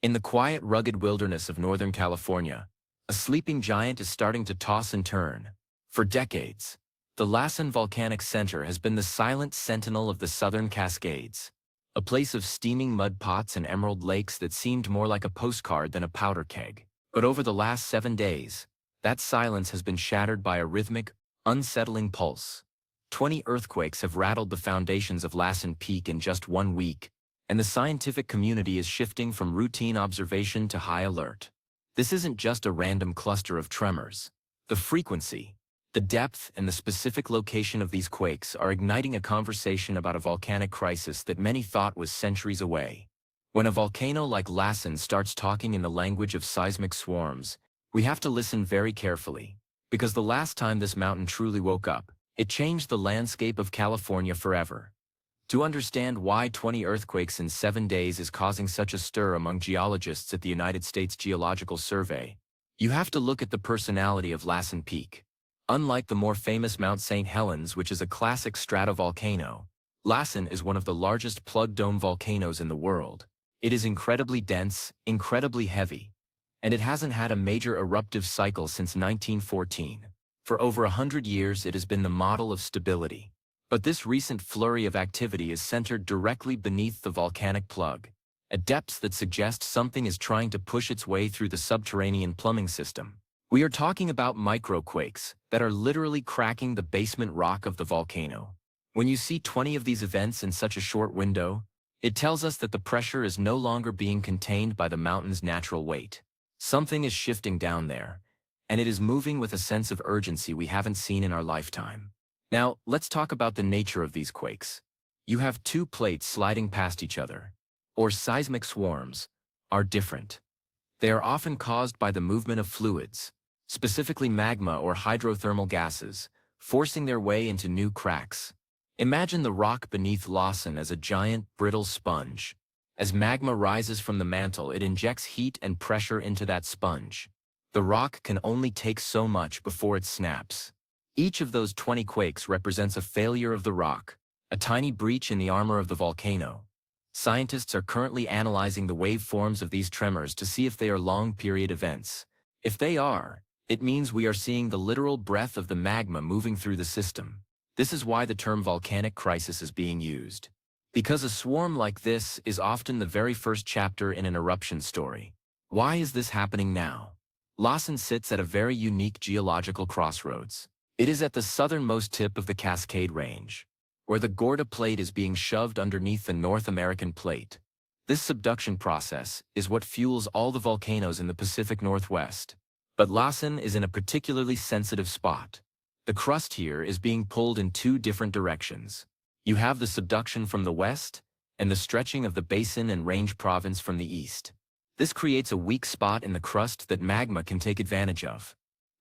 In the quiet, rugged wilderness of Northern California, a sleeping giant is starting to toss and turn. For decades, the Lassen Volcanic Center has been the silent sentinel of the southern Cascades, a place of steaming mud pots and emerald lakes that seemed more like a postcard than a powder keg. But over the last 7 days, that silence has been shattered by a rhythmic, unsettling pulse. 20 earthquakes have rattled the foundations of Lassen Peak in just 1 week, and the scientific community is shifting from routine observation to high alert. This isn't just a random cluster of tremors. The frequency, the depth, and the specific location of these quakes are igniting a conversation about a volcanic crisis that many thought was centuries away. When a volcano like Lassen starts talking in the language of seismic swarms, we have to listen very carefully, because the last time this mountain truly woke up, it changed the landscape of California forever. To understand why 20 earthquakes in 7 days is causing such a stir among geologists at the United States Geological Survey, you have to look at the personality of Lassen Peak. Unlike the more famous Mount St. Helens, which is a classic stratovolcano, Lassen is one of the largest plug dome volcanoes in the world. It is incredibly dense, incredibly heavy, and it hasn't had a major eruptive cycle since 1914. For over 100 years, it has been the model of stability. But this recent flurry of activity is centered directly beneath the volcanic plug, at depths that suggest something is trying to push its way through the subterranean plumbing system. We are talking about microquakes that are literally cracking the basement rock of the volcano. When you see 20 of these events in such a short window, it tells us that the pressure is no longer being contained by the mountain's natural weight. Something is shifting down there, and it is moving with a sense of urgency we haven't seen in our lifetime. Now, let's talk about the nature of these quakes. You have 2 plates sliding past each other, or seismic swarms, are different. They are often caused by the movement of fluids, specifically magma or hydrothermal gases, forcing their way into new cracks. Imagine the rock beneath Lassen as a giant, brittle sponge. As magma rises from the mantle, it injects heat and pressure into that sponge. The rock can only take so much before it snaps. Each of those 20 quakes represents a failure of the rock, a tiny breach in the armor of the volcano. Scientists are currently analyzing the waveforms of these tremors to see if they are long-period events. If they are, it means we are seeing the literal breath of the magma moving through the system. This is why the term volcanic crisis is being used. Because a swarm like this is often the very first chapter in an eruption story. Why is this happening now? Lassen sits at a very unique geological crossroads. It is at the southernmost tip of the Cascade Range, where the Gorda Plate is being shoved underneath the North American Plate. This subduction process is what fuels all the volcanoes in the Pacific Northwest. But Lassen is in a particularly sensitive spot. The crust here is being pulled in 2 different directions. You have the subduction from the west, and the stretching of the Basin and Range Province from the east. This creates a weak spot in the crust that magma can take advantage of.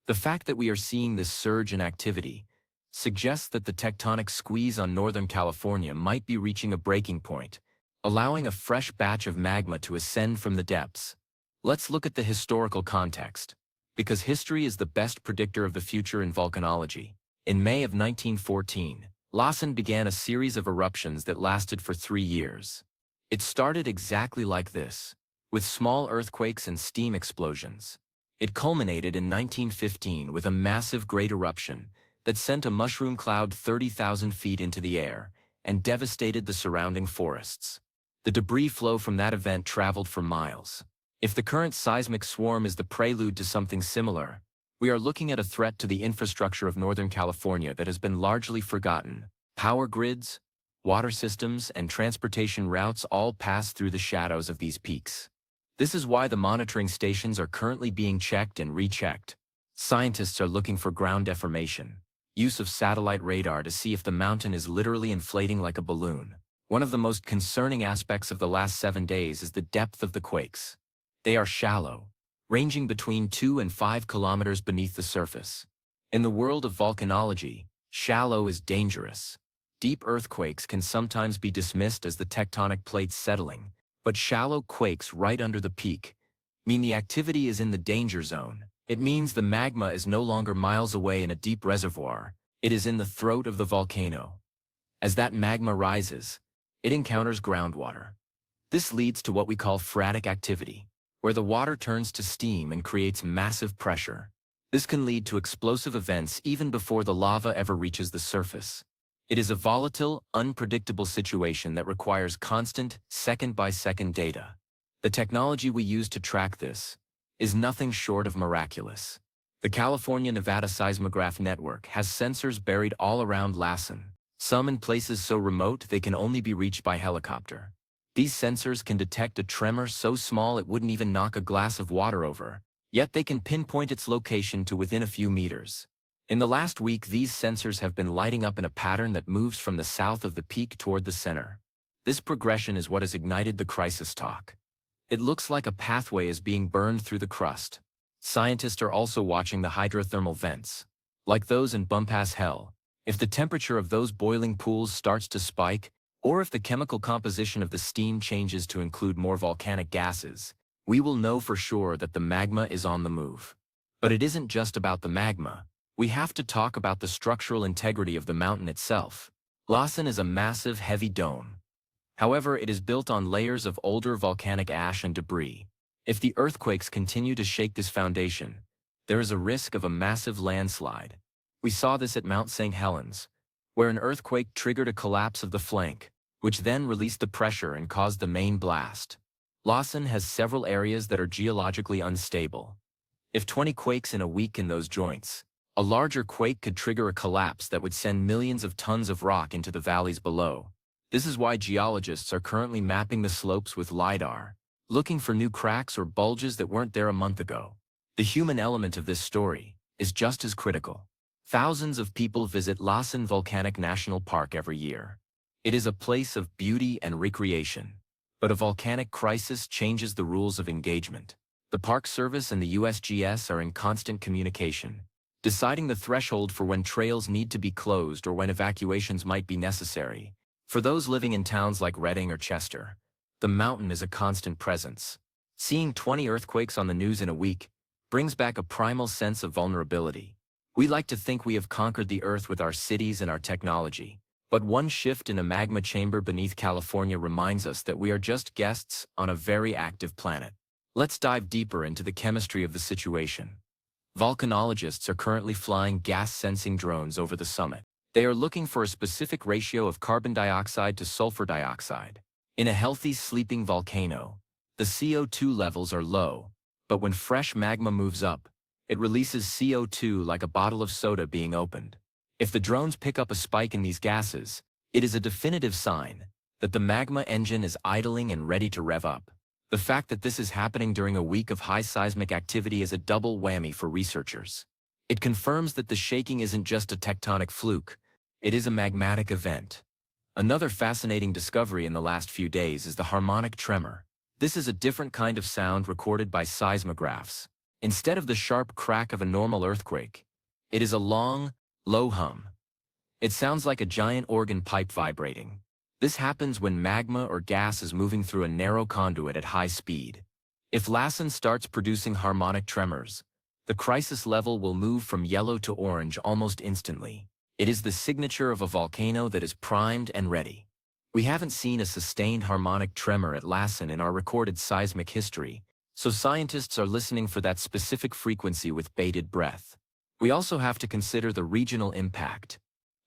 The fact that we are seeing this surge in activity suggests that the tectonic squeeze on Northern California might be reaching a breaking point, allowing a fresh batch of magma to ascend from the depths. Let's look at the historical context, because history is the best predictor of the future in volcanology. In May of 1914, Lassen began a series of eruptions that lasted for 3 years. It started exactly like this, with small earthquakes and steam explosions. It culminated in 1915 with a massive great eruption that sent a mushroom cloud 30,000 feet into the air and devastated the surrounding forests. The debris flow from that event traveled for miles. If the current seismic swarm is the prelude to something similar, we are looking at a threat to the infrastructure of Northern California that has been largely forgotten. Power grids, water systems, and transportation routes all pass through the shadows of these peaks. This is why the monitoring stations are currently being checked and rechecked. Scientists are looking for ground deformation, use of satellite radar to see if the mountain is literally inflating like a balloon. One of the most concerning aspects of the last 7 days is the depth of the quakes. They are shallow, ranging between 2 and 5 kilometers beneath the surface. In the world of volcanology, shallow is dangerous. Deep earthquakes can sometimes be dismissed as the tectonic plates settling, but shallow quakes right under the peak mean the activity is in the danger zone. It means the magma is no longer miles away in a deep reservoir, it is in the throat of the volcano. As that magma rises, it encounters groundwater. This leads to what we call phreatic activity. where the water turns to steam and creates massive pressure. This can lead to explosive events even before the lava ever reaches the surface. It is a volatile, unpredictable situation that requires constant, second-by-second data. The technology we use to track this is nothing short of miraculous. The California-Nevada Seismograph Network has sensors buried all around Lassen, some in places so remote they can only be reached by helicopter. These sensors can detect a tremor so small it wouldn't even knock a glass of water over, yet they can pinpoint its location to within a few meters. In the last week, these sensors have been lighting up in a pattern that moves from the south of the peak toward the center. This progression is what has ignited the crisis talk. It looks like a pathway is being burned through the crust. Scientists are also watching the hydrothermal vents. Like those in Bumpass Hell, if the temperature of those boiling pools starts to spike, or if the chemical composition of the steam changes to include more volcanic gases, we will know for sure that the magma is on the move. But it isn't just about the magma. We have to talk about the structural integrity of the mountain itself. Lassen is a massive, heavy dome. However, it is built on layers of older volcanic ash and debris. If the earthquakes continue to shake this foundation, there is a risk of a massive landslide. We saw this at Mount St. Helens, where an earthquake triggered a collapse of the flank, which then released the pressure and caused the main blast. Lassen has several areas that are geologically unstable. If 20 quakes in a week in those joints, a larger quake could trigger a collapse that would send millions of tons of rock into the valleys below. This is why geologists are currently mapping the slopes with LiDAR, looking for new cracks or bulges that weren't there a month ago. The human element of this story is just as critical. Thousands of people visit Lassen Volcanic National Park every year. It is a place of beauty and recreation. But a volcanic crisis changes the rules of engagement. The Park Service and the USGS are in constant communication, deciding the threshold for when trails need to be closed or when evacuations might be necessary. For those living in towns like Redding or Chester, the mountain is a constant presence. Seeing 20 earthquakes on the news in a week brings back a primal sense of vulnerability. We like to think we have conquered the earth with our cities and our technology, but one shift in a magma chamber beneath California reminds us that we are just guests on a very active planet. Let's dive deeper into the chemistry of the situation. Volcanologists are currently flying gas-sensing drones over the summit. They are looking for a specific ratio of carbon dioxide to sulfur dioxide. In a healthy sleeping volcano, the CO2 levels are low, but when fresh magma moves up, it releases CO2 like a bottle of soda being opened. If the drones pick up a spike in these gases, it is a definitive sign that the magma engine is idling and ready to rev up. The fact that this is happening during a week of high seismic activity is a double whammy for researchers. It confirms that the shaking isn't just a tectonic fluke, it is a magmatic event. Another fascinating discovery in the last few days is the harmonic tremor. This is a different kind of sound recorded by seismographs. Instead of the sharp crack of a normal earthquake, it is a long, low hum. It sounds like a giant organ pipe vibrating. This happens when magma or gas is moving through a narrow conduit at high speed. If Lassen starts producing harmonic tremors, the crisis level will move from yellow to orange almost instantly. It is the signature of a volcano that is primed and ready. We haven't seen a sustained harmonic tremor at Lassen in our recorded seismic history, so scientists are listening for that specific frequency with bated breath. We also have to consider the regional impact,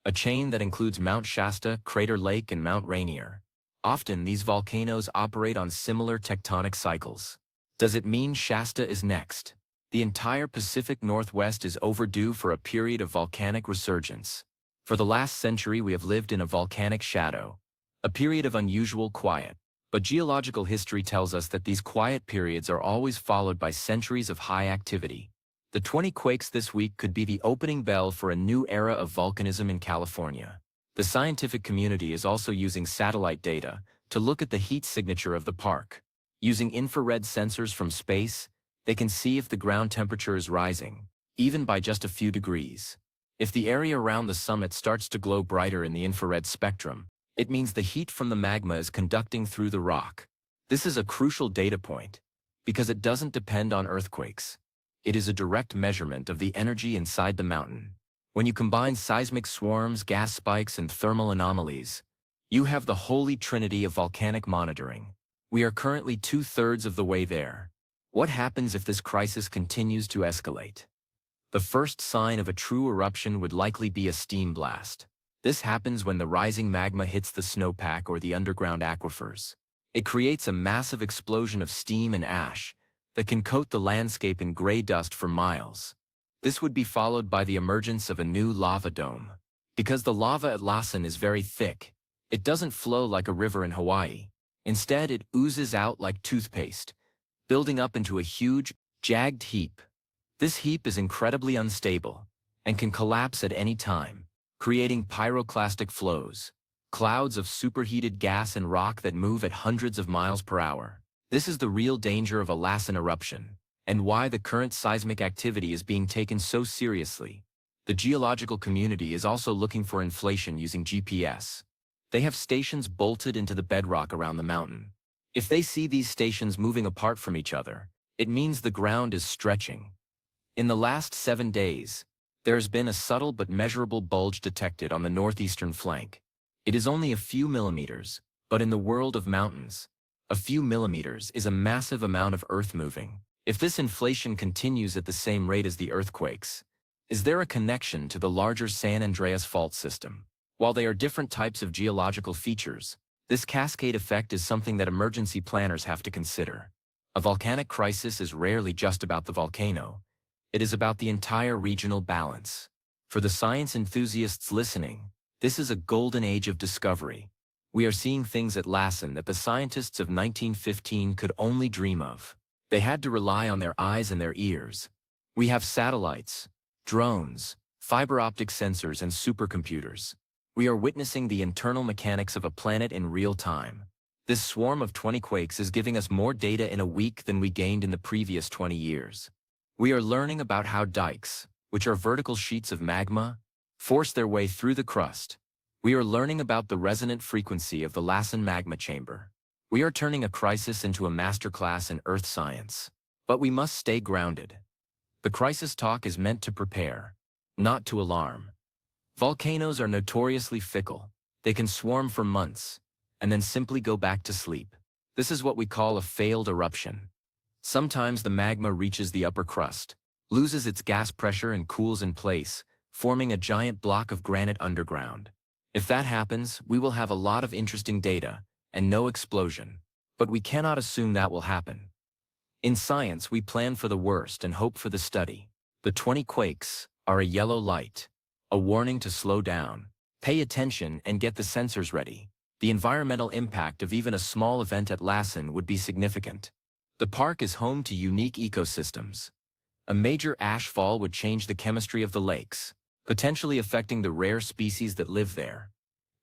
a chain that includes Mount Shasta, Crater Lake, and Mount Rainier. Often, these volcanoes operate on similar tectonic cycles. Does it mean Shasta is next? The entire Pacific Northwest is overdue for a period of volcanic resurgence. For the last century, we have lived in a volcanic shadow, a period of unusual quiet. But geological history tells us that these quiet periods are always followed by centuries of high activity. The 20 quakes this week could be the opening bell for a new era of volcanism in California. The scientific community is also using satellite data to look at the heat signature of the park. Using infrared sensors from space, they can see if the ground temperature is rising, even by just a few degrees. If the area around the summit starts to glow brighter in the infrared spectrum, it means the heat from the magma is conducting through the rock. This is a crucial data point, because it doesn't depend on earthquakes. It is a direct measurement of the energy inside the mountain. When you combine seismic swarms, gas spikes, and thermal anomalies, you have the holy trinity of volcanic monitoring. We are currently 2/3 of the way there. What happens if this crisis continues to escalate? The first sign of a true eruption would likely be a steam blast. This happens when the rising magma hits the snowpack or the underground aquifers. It creates a massive explosion of steam and ash that can coat the landscape in gray dust for miles. This would be followed by the emergence of a new lava dome. Because the lava at Lassen is very thick, it doesn't flow like a river in Hawaii. Instead, it oozes out like toothpaste, building up into a huge, jagged heap. This heap is incredibly unstable and can collapse at any time, creating pyroclastic flows, clouds of superheated gas and rock that move at hundreds of miles per hour. This is the real danger of a Lassen eruption, and why the current seismic activity is being taken so seriously. The geological community is also looking for inflation using GPS. They have stations bolted into the bedrock around the mountain. If they see these stations moving apart from each other, it means the ground is stretching. In the last 7 days, there has been a subtle but measurable bulge detected on the northeastern flank. It is only a few millimeters, but in the world of mountains, a few millimeters is a massive amount of earth moving. If this inflation continues at the same rate as the earthquakes, is there a connection to the larger San Andreas fault system? While they are different types of geological features, this cascade effect is something that emergency planners have to consider. A volcanic crisis is rarely just about the volcano. It is about the entire regional balance. For the science enthusiasts listening, this is a golden age of discovery. We are seeing things at Lassen that the scientists of 1915 could only dream of. They had to rely on their eyes and their ears. We have satellites, drones, fiber optic sensors, and supercomputers. We are witnessing the internal mechanics of a planet in real time. This swarm of 20 quakes is giving us more data in a week than we gained in the previous 20 years. We are learning about how dikes, which are vertical sheets of magma, force their way through the crust. We are learning about the resonant frequency of the Lassen magma chamber. We are turning a crisis into a masterclass in earth science. But we must stay grounded. The crisis talk is meant to prepare, not to alarm. Volcanoes are notoriously fickle. They can swarm for months, and then simply go back to sleep. This is what we call a failed eruption. Sometimes the magma reaches the upper crust, loses its gas pressure and cools in place, forming a giant block of granite underground. If that happens, we will have a lot of interesting data, and no explosion. But we cannot assume that will happen. In science, we plan for the worst and hope for the study. The 20 quakes are a yellow light, a warning to slow down, pay attention, and get the sensors ready. The environmental impact of even a small event at Lassen would be significant. The park is home to unique ecosystems. A major ash fall would change the chemistry of the lakes, potentially affecting the rare species that live there.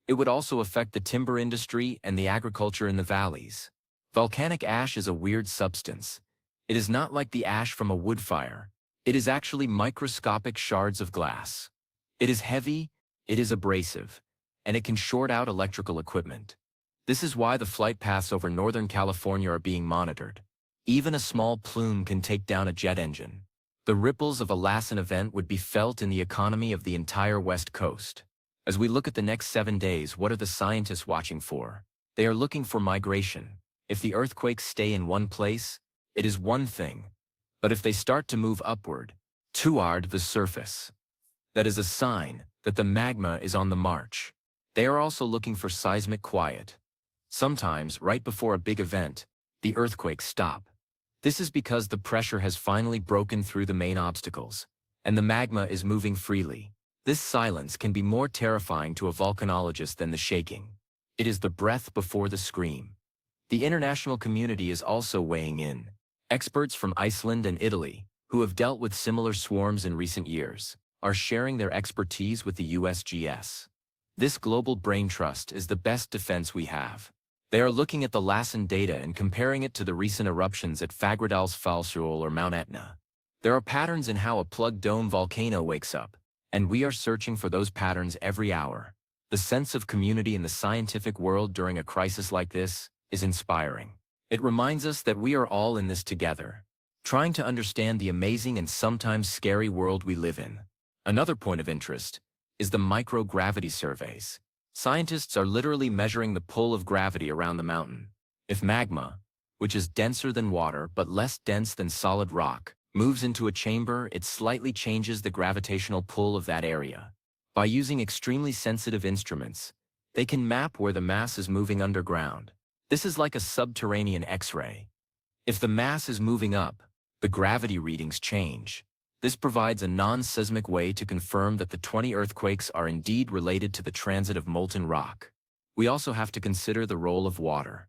It would also affect the timber industry and the agriculture in the valleys. Volcanic ash is a weird substance. It is not like the ash from a wood fire. It is actually microscopic shards of glass. It is heavy, it is abrasive, and it can short out electrical equipment. This is why the flight paths over Northern California are being monitored. Even a small plume can take down a jet engine. The ripples of a Lassen event would be felt in the economy of the entire West Coast. As we look at the next 7 days, what are the scientists watching for? They are looking for migration. If the earthquakes stay in one place, it is one thing. But if they start to move upward, toward the surface, that is a sign that the magma is on the march. They are also looking for seismic quiet. Sometimes, right before a big event, the earthquakes stop. This is because the pressure has finally broken through the main obstacles, and the magma is moving freely. This silence can be more terrifying to a volcanologist than the shaking. It is the breath before the scream. The international community is also weighing in. Experts from Iceland and Italy, who have dealt with similar swarms in recent years, are sharing their expertise with the USGS. This global brain trust is the best defense we have. They are looking at the Lassen data and comparing it to the recent eruptions at Fagradalsfjall or Mount Etna. There are patterns in how a plugged dome volcano wakes up, and we are searching for those patterns every hour. The sense of community in the scientific world during a crisis like this is inspiring. It reminds us that we are all in this together, trying to understand the amazing and sometimes scary world we live in. Another point of interest is the microgravity surveys. Scientists are literally measuring the pull of gravity around the mountain. If magma, which is denser than water but less dense than solid rock, moves into a chamber, it slightly changes the gravitational pull of that area. By using extremely sensitive instruments, they can map where the mass is moving underground. This is like a subterranean X-ray. If the mass is moving up, the gravity readings change. This provides a non-seismic way to confirm that the 20 earthquakes are indeed related to the transit of molten rock. We also have to consider the role of water.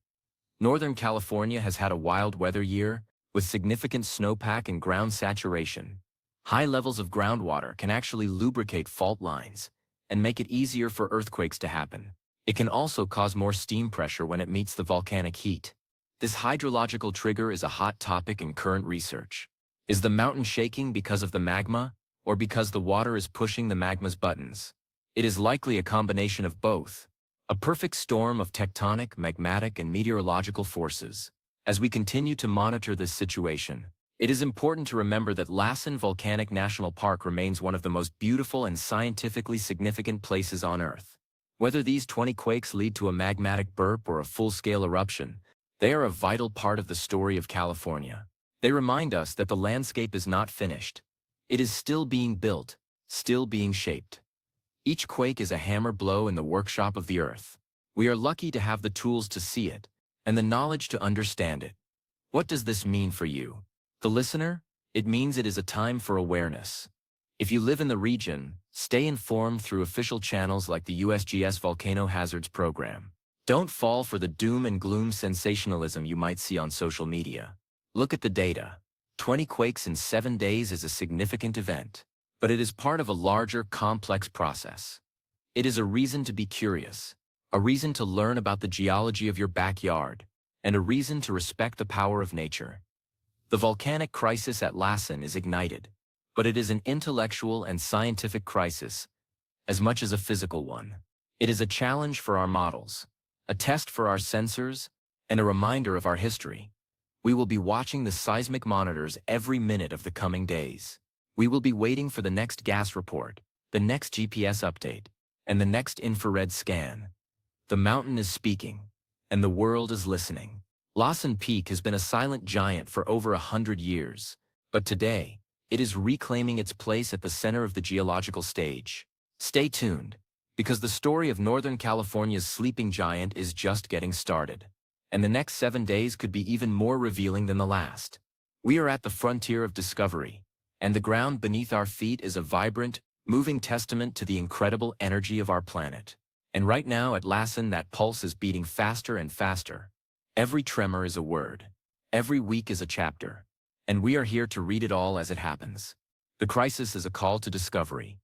Northern California has had a wild weather year, with significant snowpack and ground saturation. High levels of groundwater can actually lubricate fault lines and make it easier for earthquakes to happen. It can also cause more steam pressure when it meets the volcanic heat. This hydrological trigger is a hot topic in current research. Is the mountain shaking because of the magma, or because the water is pushing the magma's buttons? It is likely a combination of both. A perfect storm of tectonic, magmatic, and meteorological forces. As we continue to monitor this situation, it is important to remember that Lassen Volcanic National Park remains one of the most beautiful and scientifically significant places on Earth. Whether these 20 quakes lead to a magmatic burp or a full-scale eruption, they are a vital part of the story of California. They remind us that the landscape is not finished. It is still being built, still being shaped. Each quake is a hammer blow in the workshop of the Earth. We are lucky to have the tools to see it, and the knowledge to understand it. What does this mean for you, the listener? It means it is a time for awareness. If you live in the region, stay informed through official channels like the USGS Volcano Hazards Program. Don't fall for the doom and gloom sensationalism you might see on social media. Look at the data. 20 quakes in 7 days is a significant event, but it is part of a larger, complex process. It is a reason to be curious, a reason to learn about the geology of your backyard, and a reason to respect the power of nature. The volcanic crisis at Lassen is ignited, but it is an intellectual and scientific crisis, as much as a physical one. It is a challenge for our models, a test for our sensors, and a reminder of our history. We will be watching the seismic monitors every minute of the coming days. We will be waiting for the next gas report, the next GPS update, and the next infrared scan. The mountain is speaking, and the world is listening. Lassen Peak has been a silent giant for over 100 years, but today, it is reclaiming its place at the center of the geological stage. Stay tuned, because the story of Northern California's sleeping giant is just getting started. And the next 7 days could be even more revealing than the last. We are at the frontier of discovery, and the ground beneath our feet is a vibrant, moving testament to the incredible energy of our planet. And right now at Lassen, that pulse is beating faster and faster. Every tremor is a word. Every week is a chapter. And we are here to read it all as it happens. The crisis is a call to discovery,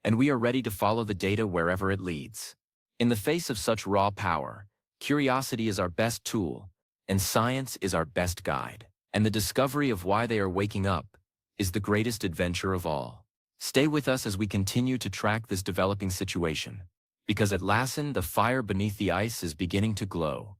and we are ready to follow the data wherever it leads. In the face of such raw power, curiosity is our best tool, and science is our best guide. And the discovery of why they are waking up is the greatest adventure of all. Stay with us as we continue to track this developing situation, because at Lassen, the fire beneath the ice is beginning to glow.